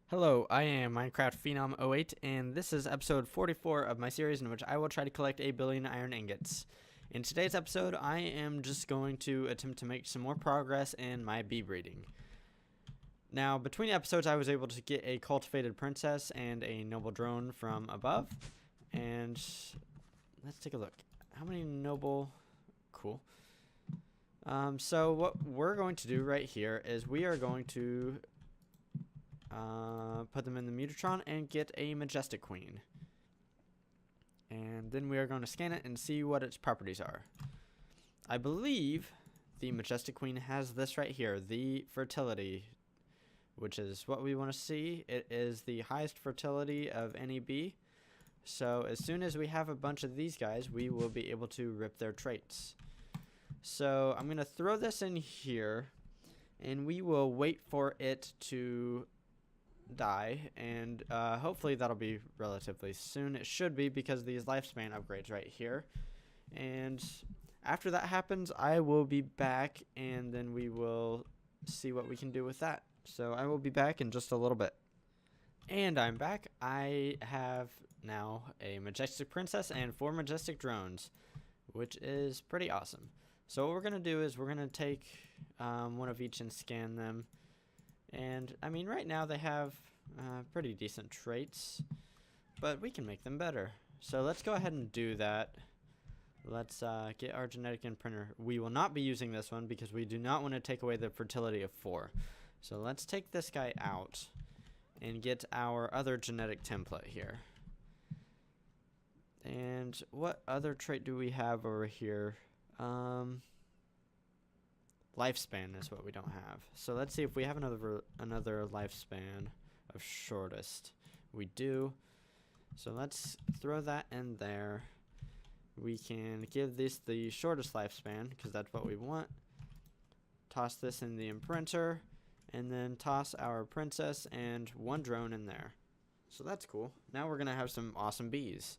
Hello, I am Minecraft Phenom 08, and this is episode 44 of my series in which I will try to collect a billion iron ingots. In today's episode, I am just going to attempt to make some more progress in my bee breeding. Now, between episodes, I was able to get a cultivated princess and a noble drone from above, and let's take a look. How many noble... Cool. So what we're going to do right here is we are going to put them in the Mutatron and get a Majestic Queen. And then we are going to scan it and see what its properties are. I believe the Majestic Queen has this right here, the fertility, which is what we want to see. It is the highest fertility of any bee. So as soon as we have a bunch of these guys, we will be able to rip their traits. So I'm going to throw this in here, and we will wait for it to die, and hopefully that'll be relatively soon. It should be, because of these lifespan upgrades right here. And after that happens, I will be back, and then we will see what we can do with that. So I will be back in just a little bit. And I'm back. I have now a Majestic Princess and 4 Majestic Drones, which is pretty awesome. So what we're going to do is we're going to take one of each and scan them. And, I mean, right now they have pretty decent traits, but we can make them better. So let's go ahead and do that. Let's get our genetic imprinter. We will not be using this one because we do not want to take away the fertility of 4. So let's take this guy out and get our other genetic template here. And what other trait do we have over here? Lifespan is what we don't have. So let's see if we have another lifespan of shortest. We do. So let's throw that in there. We can give this the shortest lifespan because that's what we want. Toss this in the imprinter, and then toss our princess and 1 drone in there. So that's cool. Now we're gonna have some awesome bees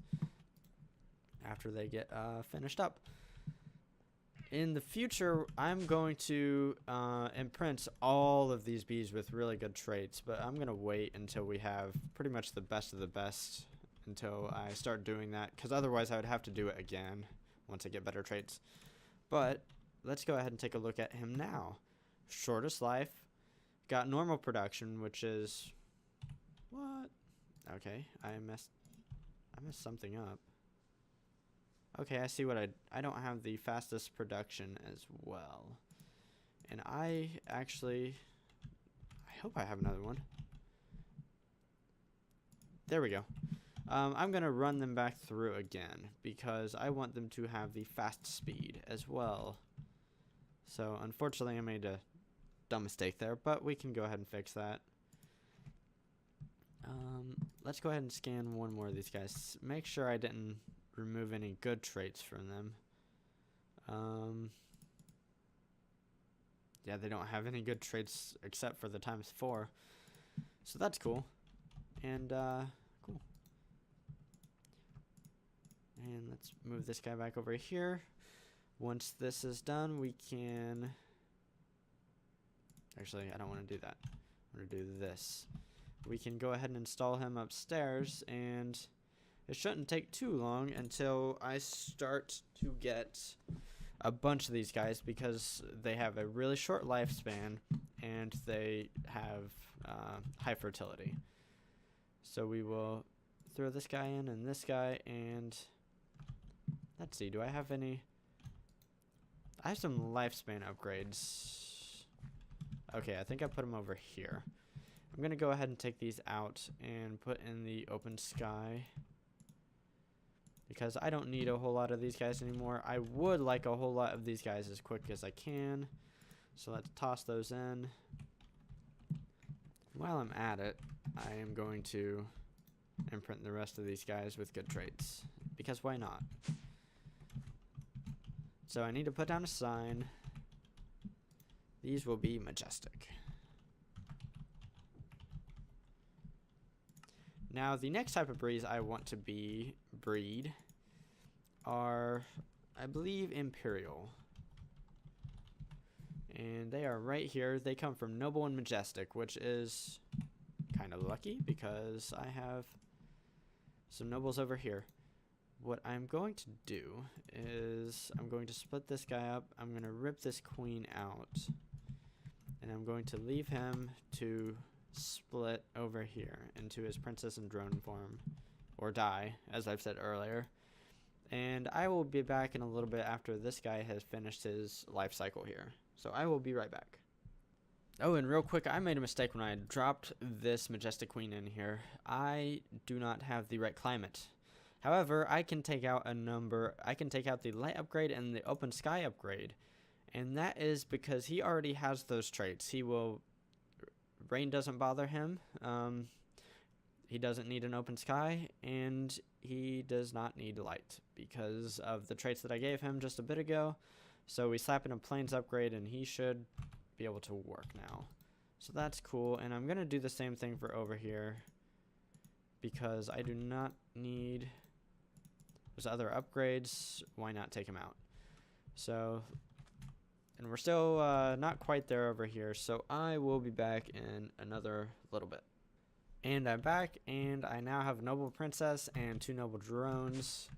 after they get finished up. In the future, I'm going to imprint all of these bees with really good traits, but I'm going to wait until we have pretty much the best of the best until I start doing that, because otherwise I would have to do it again once I get better traits. But let's go ahead and take a look at him now. Shortest life, got normal production, which is... What? Okay, I messed something up. Okay, I see what I don't have the fastest production as well. And I hope I have another one. There we go. I'm going to run them back through again because I want them to have the fast speed as well. So unfortunately I made a dumb mistake there, but we can go ahead and fix that. Let's go ahead and scan one more of these guys. Make sure I didn't remove any good traits from them. Yeah, they don't have any good traits except for the ×4. So that's cool. And cool. And let's move this guy back over here. Once this is done, we can... Actually, I don't want to do that. I'm going to do this. We can go ahead and install him upstairs, and it shouldn't take too long until I start to get a bunch of these guys, because they have a really short lifespan and they have high fertility. So we will throw this guy in and this guy, and let's see, do I have any? I have some lifespan upgrades. Okay, I think I put them over here. I'm going to go ahead and take these out and put in the open sky, because I don't need a whole lot of these guys anymore. I would like a whole lot of these guys as quick as I can. So let's toss those in. While I'm at it, I am going to imprint the rest of these guys with good traits, because why not? So I need to put down a sign. These will be majestic. Now, the next type of breeds I want to breed are, I believe, Imperial. And they are right here. They come from Noble and Majestic, which is kind kind of lucky because I have some nobles over here. What I'm going to do is I'm going to split this guy up. I'm going to rip this queen out. And I'm going to leave him to split over here into his princess and drone form. Or die, as I've said earlier. And I will be back in a little bit after this guy has finished his life cycle here. So I will be right back. Oh, and real quick, I made a mistake when I dropped this majestic queen in here. I do not have the right climate. However, I can take out the light upgrade and the open sky upgrade. And that is because he already has those traits. Rain doesn't bother him. He doesn't need an open sky, and he does not need light because of the traits that I gave him just a bit ago. So we slap in a plains upgrade, and he should be able to work now. So that's cool, and I'm going to do the same thing for over here because I do not need those other upgrades. Why not take them out? So, and we're still not quite there over here, so I will be back in another little bit. And I'm back, and I now have a noble princess and 2 noble drones.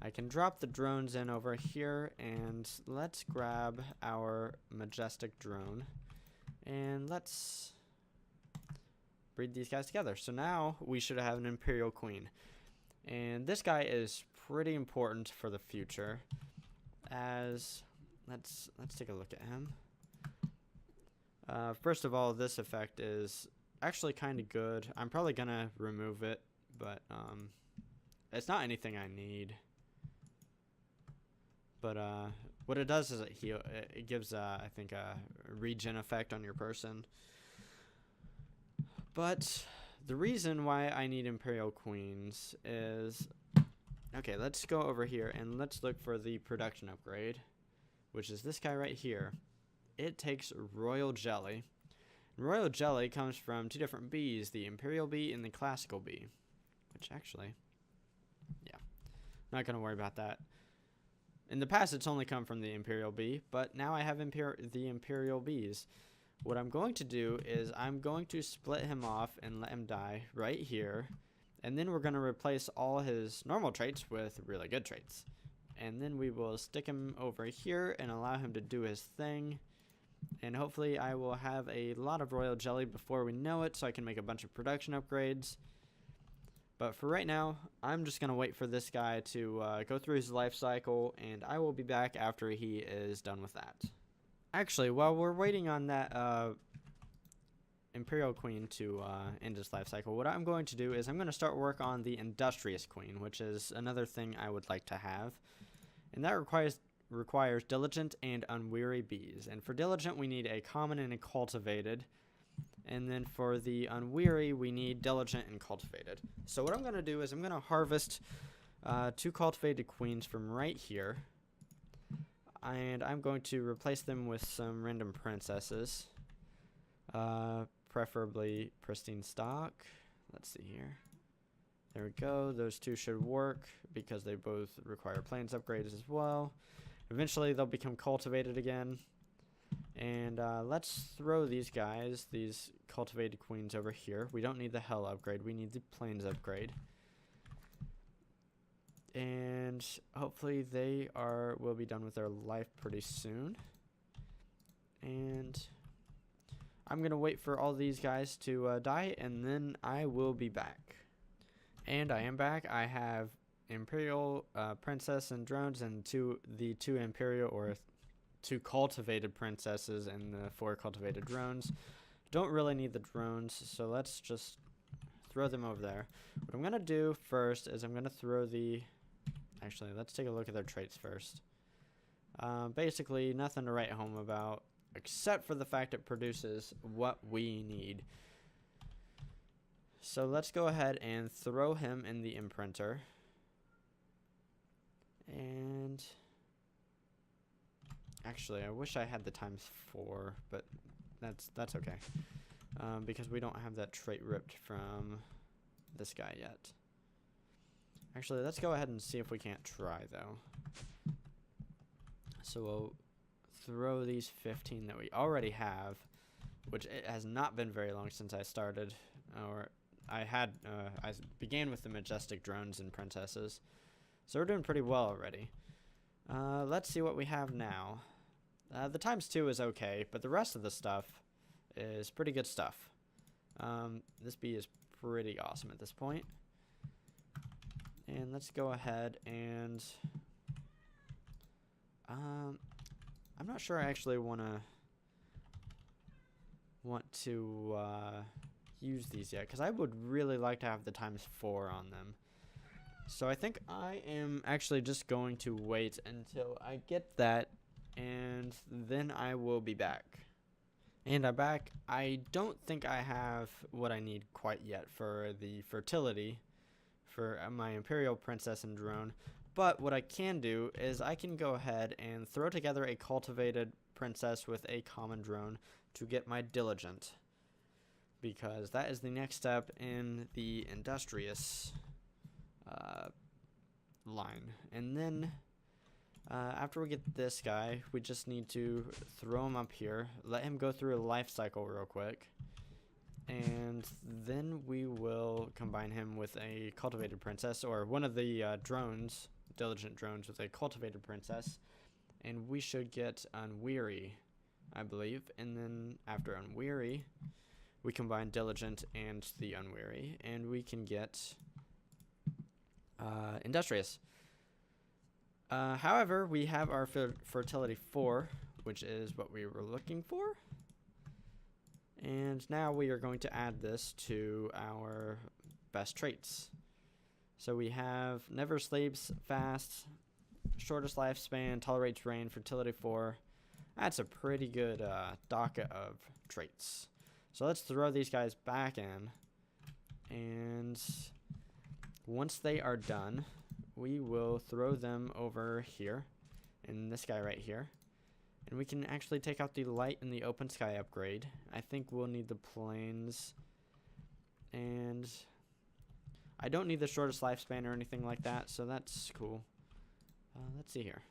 I can drop the drones in over here, and let's grab our majestic drone, and let's breed these guys together. So now we should have an imperial queen, and this guy is pretty important for the future. As let's take a look at him. First of all, this effect is actually kind of good. I'm probably gonna remove it, but it's not anything I need. But what it does is it gives I think a regen effect on your person. But the reason why I need imperial queens is, okay, let's go over here and let's look for the production upgrade, which is this guy right here. It takes royal jelly. Royal jelly comes from 2 different bees, the imperial bee and the classical bee, which actually, yeah, not going to worry about that. In the past, it's only come from the imperial bee, but now I have the imperial bees. What I'm going to do is I'm going to split him off and let him die right here, and then we're going to replace all his normal traits with really good traits. And then we will stick him over here and allow him to do his thing. And hopefully I will have a lot of royal jelly before we know it, so I can make a bunch of production upgrades. But for right now, I'm just going to wait for this guy to go through his life cycle, and I will be back after he is done with that. Actually, while we're waiting on that imperial queen to end his life cycle, what I'm going to do is I'm going to start work on the industrious queen, which is another thing I would like to have. And that requires diligent and unweary bees. And for diligent, we need a common and a cultivated. And then for the unweary, we need diligent and cultivated. So what I'm going to do is I'm going to harvest 2 cultivated queens from right here. And I'm going to replace them with some random princesses. Preferably pristine stock. Let's see here. There we go. Those 2 should work because they both require plains upgrades as well. Eventually, they'll become cultivated again. And let's throw these guys, these cultivated queens, over here. We don't need the hell upgrade. We need the plains upgrade. And hopefully they will be done with their life pretty soon. And I'm going to wait for all these guys to die, and then I will be back. And I am back. I have imperial princess and drones and the 2 imperial or 2 cultivated princesses and the 4 cultivated drones. Don't really need the drones, so let's just throw them over there. What I'm going to do first is I'm going to throw actually, let's take a look at their traits first. Basically, nothing to write home about, except for the fact it produces what we need. So let's go ahead and throw him in the imprinter. And actually, I wish I had the ×4, but that's okay. Because we don't have that trait ripped from this guy yet. Actually, let's go ahead and see if we can't try, though. So we'll throw these 15 that we already have, which it has not been very long since I started. or I began with the majestic drones and princesses, so we're doing pretty well already. Let's see what we have now. The ×2 is okay, but the rest of the stuff is pretty good stuff. This bee is pretty awesome at this point. And let's go ahead and I'm not sure I actually want to use these yet, because I would really like to have the ×4 on them. So I think I am actually just going to wait until I get that, and then I will be back. And I'm back. I don't think I have what I need quite yet for the fertility for my Imperial Princess and drone. But what I can do is I can go ahead and throw together a cultivated princess with a common drone to get my diligent, because that is the next step in the industrious line. And then after we get this guy, we just need to throw him up here, let him go through a life cycle real quick, and then we will combine him with a cultivated princess, or one of the drones, diligent drones, with a cultivated princess, and we should get Unweary, I believe. And then after Unweary, we combine diligent and the Unweary, and we can get industrious. However, we have our fertility 4, which is what we were looking for. And now we are going to add this to our best traits. So we have never sleeps, fast, shortest lifespan, tolerates rain, fertility 4. That's a pretty good docket of traits. So let's throw these guys back in. And once they are done, we will throw them over here, and this guy right here. And we can actually take out the light and the open sky upgrade. I think we'll need the planes. And I don't need the shortest lifespan or anything like that, so that's cool. Let's see here.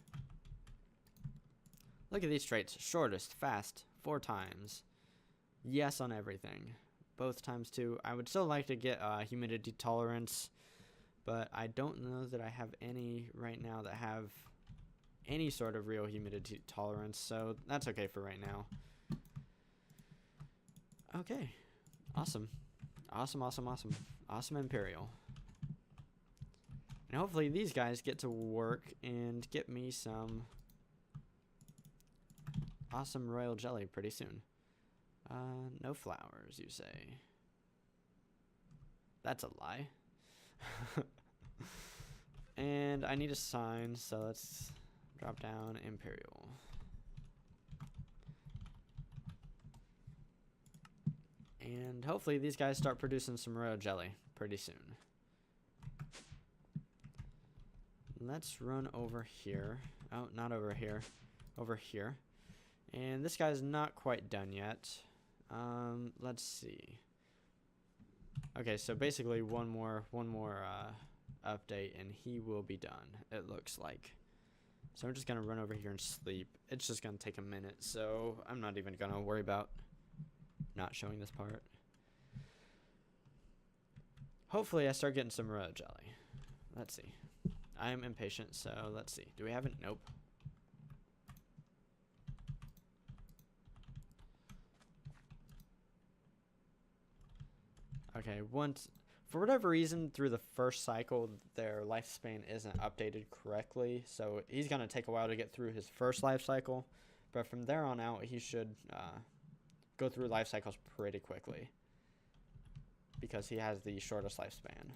Look at these traits. Shortest, fast, 4 times. Yes on everything. Both ×2. I would still like to get humidity tolerance, but I don't know that I have any right now that have any sort of real humidity tolerance, so that's okay for right now. Okay. Awesome. Awesome, awesome, awesome. Awesome Imperial. And hopefully these guys get to work and get me some awesome royal jelly pretty soon. No flowers, you say? That's a lie. And I need a sign, so let's drop down Imperial. And hopefully these guys start producing some royal jelly pretty soon. Let's run over here. Oh, not over here. Over here. And this guy's not quite done yet. Let's see. Okay, so basically one more update and he will be done, it looks like. So I'm just gonna run over here and sleep. It's just gonna take a minute, so I'm not even gonna worry about not showing this part. Hopefully I start getting some royal jelly. Let's see. I am impatient, so let's see. Do we have it? Nope. Okay, once, for whatever reason, through the first cycle, their lifespan isn't updated correctly, so he's going to take a while to get through his first life cycle, but from there on out, he should go through life cycles pretty quickly, because he has the shortest lifespan.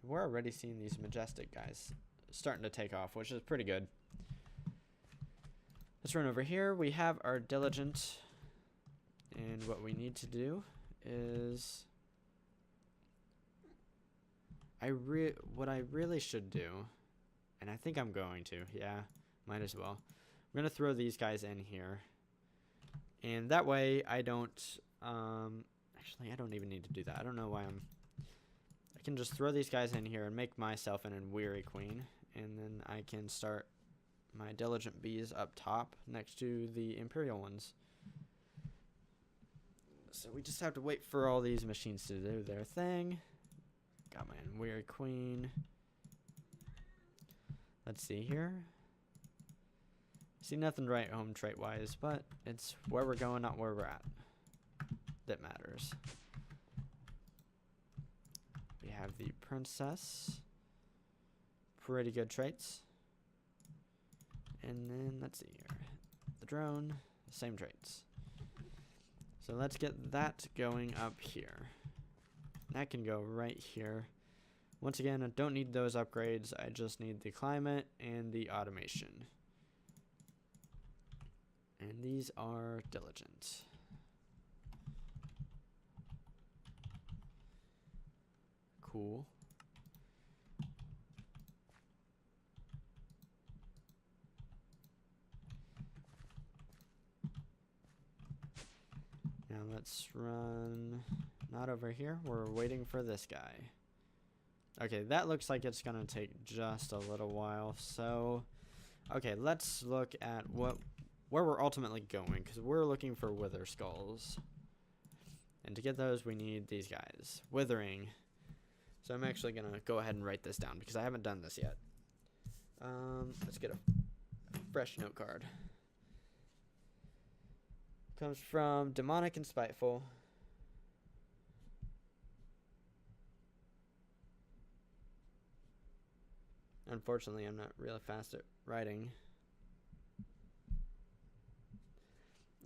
We're already seeing these majestic guys starting to take off, which is pretty good. Let's run over here. We have our diligent, and what we need to do is what I really should do, and I think I'm going to, yeah, might as well. I'm gonna throw these guys in here, and that way I don't actually I don't even need to do that. I don't know why I can just throw these guys in here and make myself an Unweary queen, and then I can start my diligent bees up top next to the imperial ones. So we just have to wait for all these machines to do their thing. Got my weird queen. Let's see here. See nothing right home trait wise, but it's where we're going, not where we're at, that matters. We have the princess. Pretty good traits. And then let's see here. The drone, same traits. So let's get that going up here. That can go right here. Once again, I don't need those upgrades. I just need the climate and the automation. And these are diligent. Cool. Now let's run, not over here. We're waiting for this guy. Okay, that looks like it's gonna take just a little while. So, okay, let's look at where we're ultimately going, because we're looking for wither skulls. And to get those, we need these guys. Withering. So I'm actually gonna go ahead and write this down because I haven't done this yet. Let's get a fresh note card. Comes from Demonic and Spiteful. Unfortunately, I'm not really fast at writing.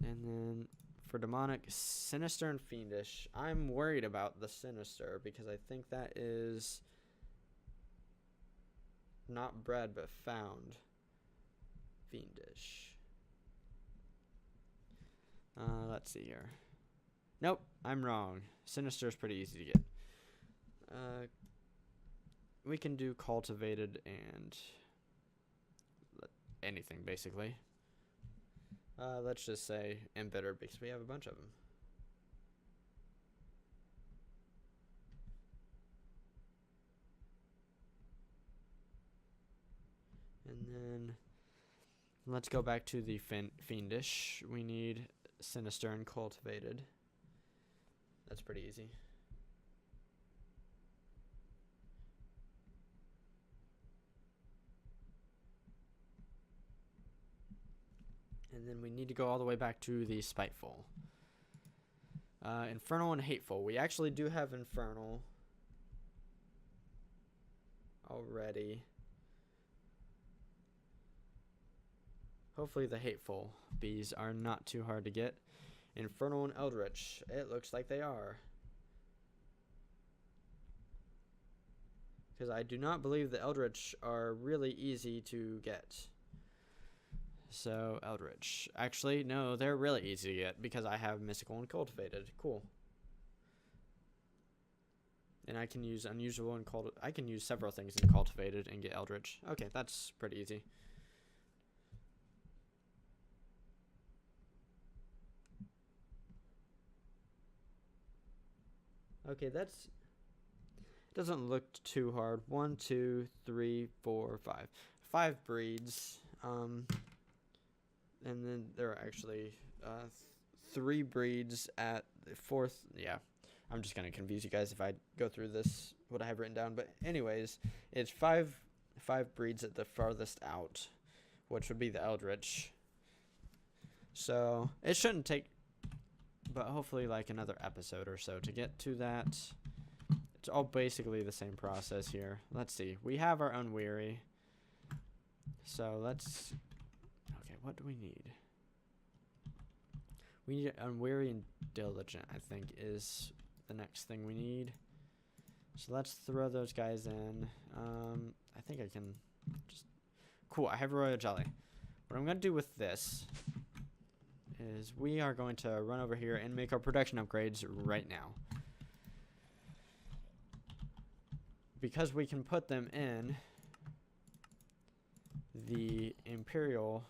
And then for Demonic, Sinister and Fiendish. I'm worried about the Sinister because I think that is not bred but found. Fiendish. Let's see here. Nope, I'm wrong. Sinister is pretty easy to get. We can do cultivated and anything, basically. Let's just say embittered because we have a bunch of them. And then let's go back to the fiendish. We need sinister and cultivated. That's pretty easy. And then we need to go all the way back to the spiteful. Infernal and hateful. We actually do have infernal already. Hopefully the hateful bees are not too hard to get. Infernal and eldritch. It looks like they are. Because I do not believe the eldritch are really easy to get. So, eldritch. Actually, no, they're really easy to get because I have mystical and cultivated. Cool. And I can use unusual and I can use several things in cultivated and get eldritch. Okay, that's pretty easy. Okay, that's doesn't look too hard. 1, 2, 3, 4, 5. 5 breeds. And then there are actually 3 breeds at the 4th. Yeah, I'm just going to confuse you guys if I go through this, what I have written down. But anyways, it's 5 breeds at the farthest out, which would be the eldritch. So it shouldn't take, but hopefully like another episode or so to get to that. It's all basically the same process here. Let's see. We have our unweary. So let's... Okay, what do we need? We need unweary and diligent, I think, is the next thing we need. So let's throw those guys in. I think I can just... Cool, I have royal jelly. What I'm going to do with this is we are going to run over here and make our production upgrades right now. Because we can put them in the Imperial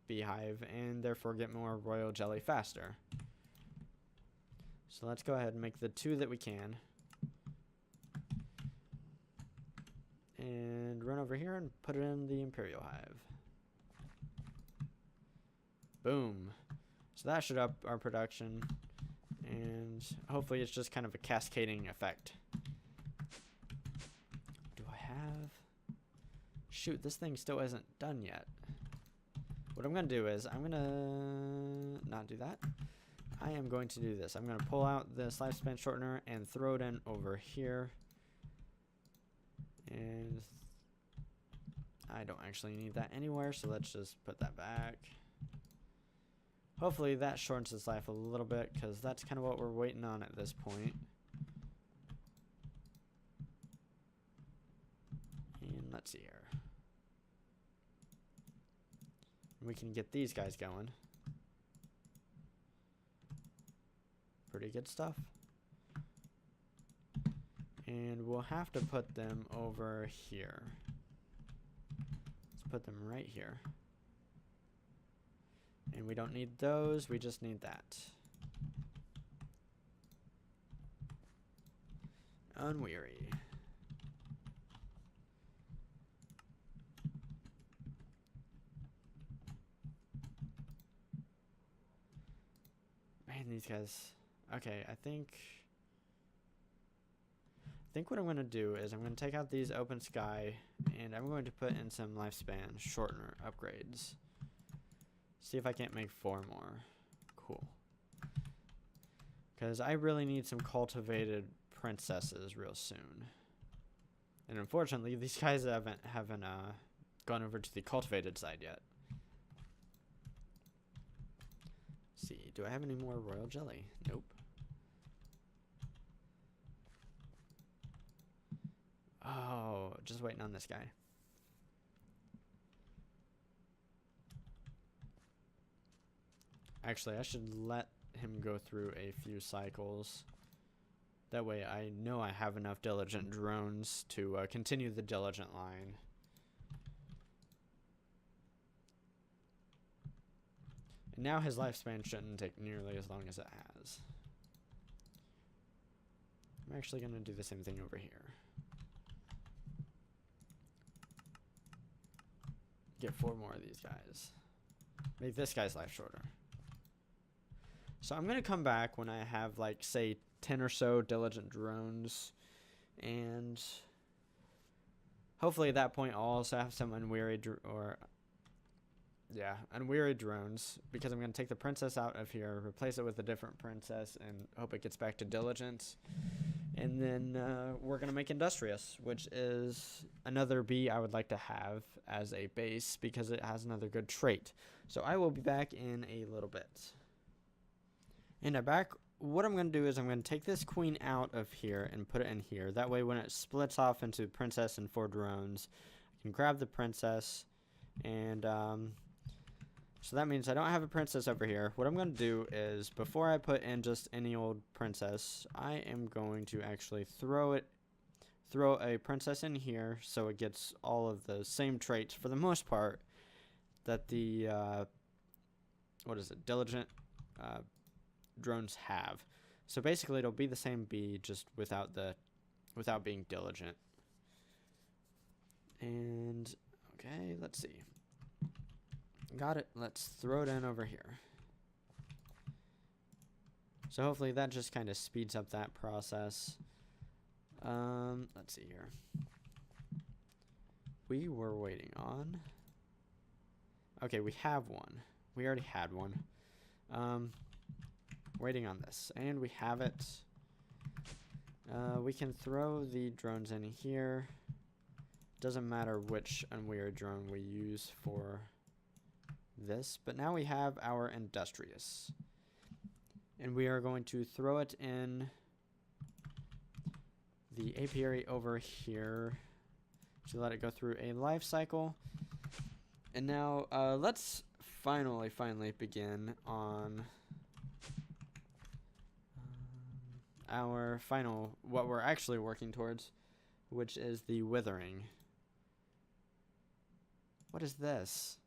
beehive and therefore get more royal jelly faster. So let's go ahead and make the 2 that we can. And run over here and put it in the Imperial hive. Boom. So that should up our production. And hopefully it's just kind of a cascading effect. Do I have... Shoot, this thing still isn't done yet. What I'm going to do is I'm going to not do that. I am going to do this. I'm going to pull out this lifespan shortener and throw it in over here. And I don't actually need that anywhere, so let's just put that back. Hopefully that shortens his life a little bit, because that's kind of what we're waiting on at this point. And let's see here. We can get these guys going. Pretty good stuff. And we'll have to put them over here. Let's put them right here. And we don't need those, we just need that. Unweary. Man, these guys. Okay, I think what I'm going to do is I'm going to take out these open sky and I'm going to put in some lifespan shortener upgrades. See if I can't make 4 more. Cool. Because I really need some cultivated princesses real soon. And unfortunately, these guys haven't gone over to the cultivated side yet. Let's see, do I have any more royal jelly? Nope. Oh, just waiting on this guy. Actually, I should let him go through a few cycles. That way I know I have enough diligent drones to continue the diligent line. And now his lifespan shouldn't take nearly as long as it has. I'm actually going to do the same thing over here. Get 4 more of these guys. Make this guy's life shorter. So I'm going to come back when I have, like, say, 10 or so diligent drones. And hopefully at that point I'll also have some unwearied drones. Because I'm going to take the princess out of here, replace it with a different princess, and hope it gets back to diligence. And then we're going to make Industrious, which is another bee I would like to have as a base because it has another good trait. So I will be back in a little bit. And I'm back. What I'm going to do is I'm going to take this queen out of here and put it in here. That way when it splits off into princess and 4 drones, I can grab the princess. And so that means I don't have a princess over here. What I'm going to do is before I put in just any old princess, I am going to actually throw a princess in here so it gets all of the same traits for the most part that the diligent drones have. So basically it'll be the same bee just without being diligent. And okay, let's see. Got it. Let's throw it in over here. So hopefully that just kind of speeds up that process. Let's see here. We were waiting on. Okay, we have one. We already had one. Waiting on this, and we have it. We can throw the drones in here. Doesn't matter which unweird drone we use for this, but now we have our Industrious, and we are going to throw it in the apiary over here to let it go through a life cycle. And now let's finally begin on our final, what we're actually working towards, which is the withering. What is this?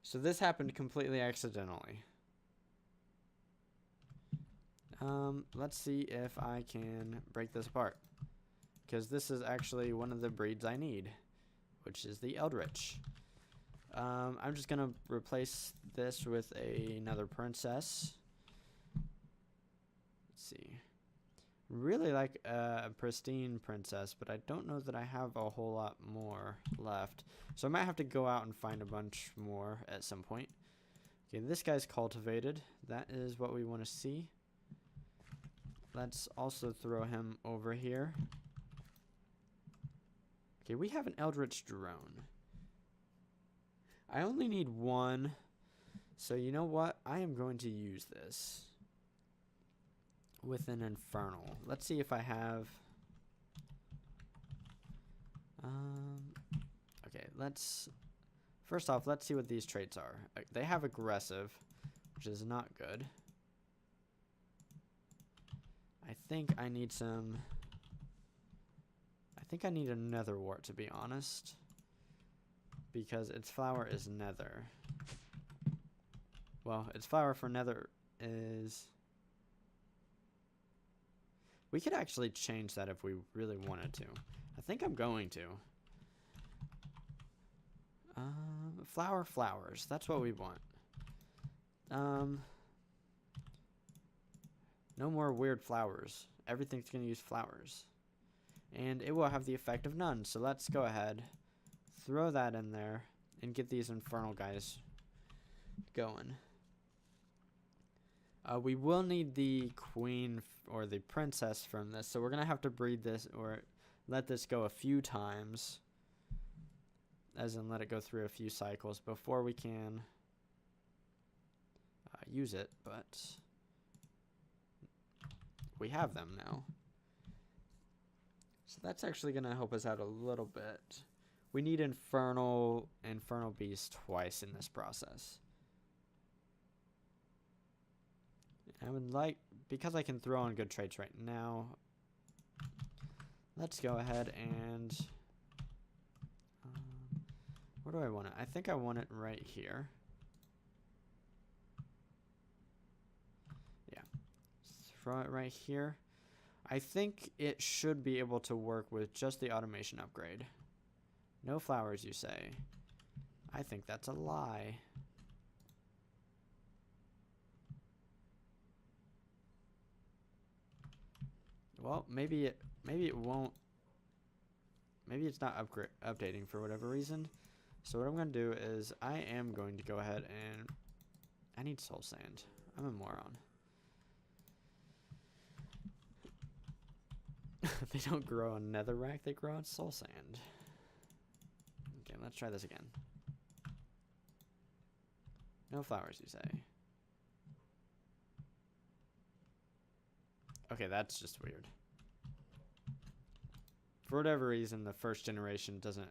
So this happened completely accidentally. Let's see if I can break this apart, because this is actually one of the breeds I need, which is the Eldritch. I'm just gonna replace this with another princess, see. Really like a pristine princess, but I don't know that I have a whole lot more left. So I might have to go out and find a bunch more at some point. Okay, this guy's cultivated. That is what we want to see. Let's also throw him over here. Okay, we have an Eldritch Drone. I only need one. So you know what? I am going to use this with an Infernal. Let's see if I have... okay, let's... First off, let's see what these traits are. They have aggressive, which is not good. I think I need some... I think I need a nether wart, to be honest. Because its flower is nether. Well, its flower for nether is... We could actually change that if we really wanted to. I think I'm going to. Flowers. That's what we want. No more weird flowers. Everything's going to use flowers. And it will have the effect of none. So let's go ahead, throw that in there, and get these infernal guys going. We will need the queen or the princess from this. So we're going to have to breed this or let this go a few times. As in let it go through a few cycles before we can use it. But we have them now. So that's actually going to help us out a little bit. We need infernal bees twice in this process. I would like, because I can throw on good traits right now, let's go ahead and, where do I want it? I think I want it right here. Yeah, throw it right here. I think it should be able to work with just the automation upgrade. No flowers, you say? I think that's a lie. Well, maybe it won't. Maybe it's not updating for whatever reason. So what I'm going to do is I am going to go ahead and I need soul sand. I'm a moron. They don't grow on netherrack, they grow on soul sand. Okay, let's try this again. No flowers, you say? Okay, that's just weird. For whatever reason, the first generation doesn't...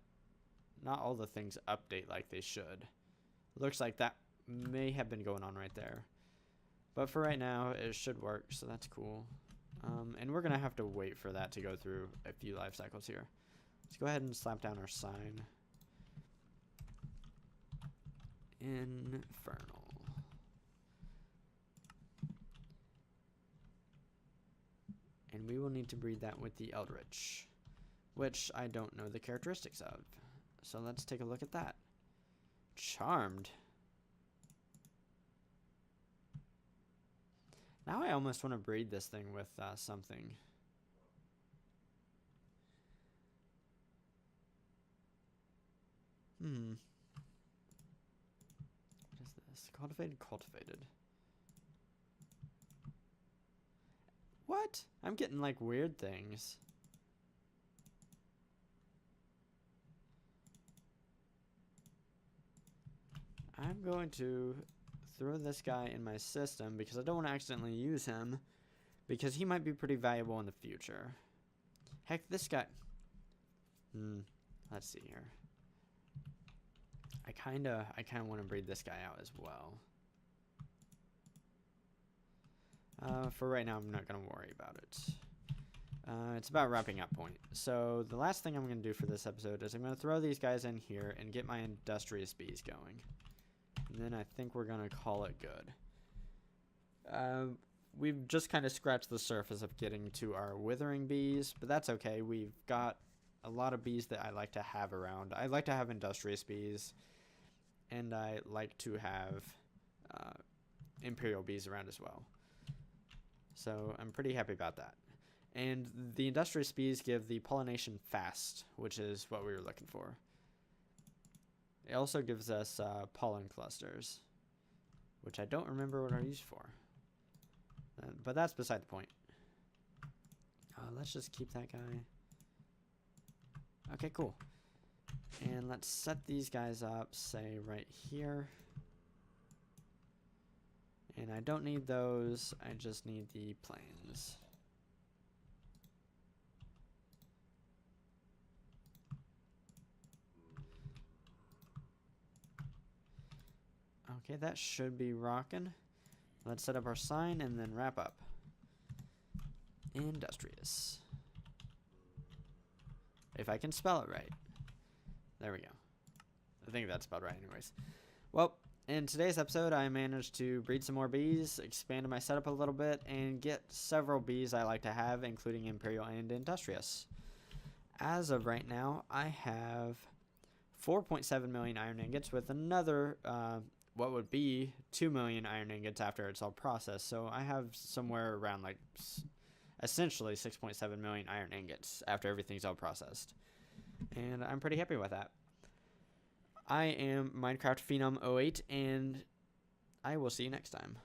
Not all the things update like they should. Looks like that may have been going on right there. But for right now, it should work, so that's cool. And we're going to have to wait for that to go through a few life cycles here. Let's go ahead and slap down our sign. Infernal. And we will need to breed that with the Eldritch, which I don't know the characteristics of. So let's take a look at that. Charmed. Now I almost want to breed this thing with something. What is this? Cultivated. What? I'm getting like weird things. I'm going to throw this guy in my system because I don't want to accidentally use him because he might be pretty valuable in the future. Heck, this guy... Let's see here. I kinda want to breed this guy out as well. For right now, I'm not going to worry about it. It's about wrapping up point. So the last thing I'm going to do for this episode is I'm going to throw these guys in here and get my industrious bees going. And then I think we're going to call it good. We've just kind of scratched the surface of getting to our withering bees, but that's okay. We've got a lot of bees that I like to have around. I like to have industrious bees, and I like to have imperial bees around as well. So I'm pretty happy about that. And the industrious bees give the pollination fast, which is what we were looking for. It also gives us pollen clusters, which I don't remember what are used for. But that's beside the point. Let's just keep that guy. Okay, cool. And let's set these guys up, say, right here. And I don't need those, I just need the planes. Okay, that should be rocking. Let's set up our sign and then wrap up. Industrious. If I can spell it right. There we go. I think that's spelled right anyways. Well, in today's episode, I managed to breed some more bees, expand my setup a little bit, and get several bees I like to have, including Imperial and Industrious. As of right now, I have 4.7 million iron ingots with another, what would be 2 million iron ingots after it's all processed. So I have somewhere around like essentially 6.7 million iron ingots after everything's all processed. And I'm pretty happy with that. I am Minecraft Phenom 08, and I will see you next time.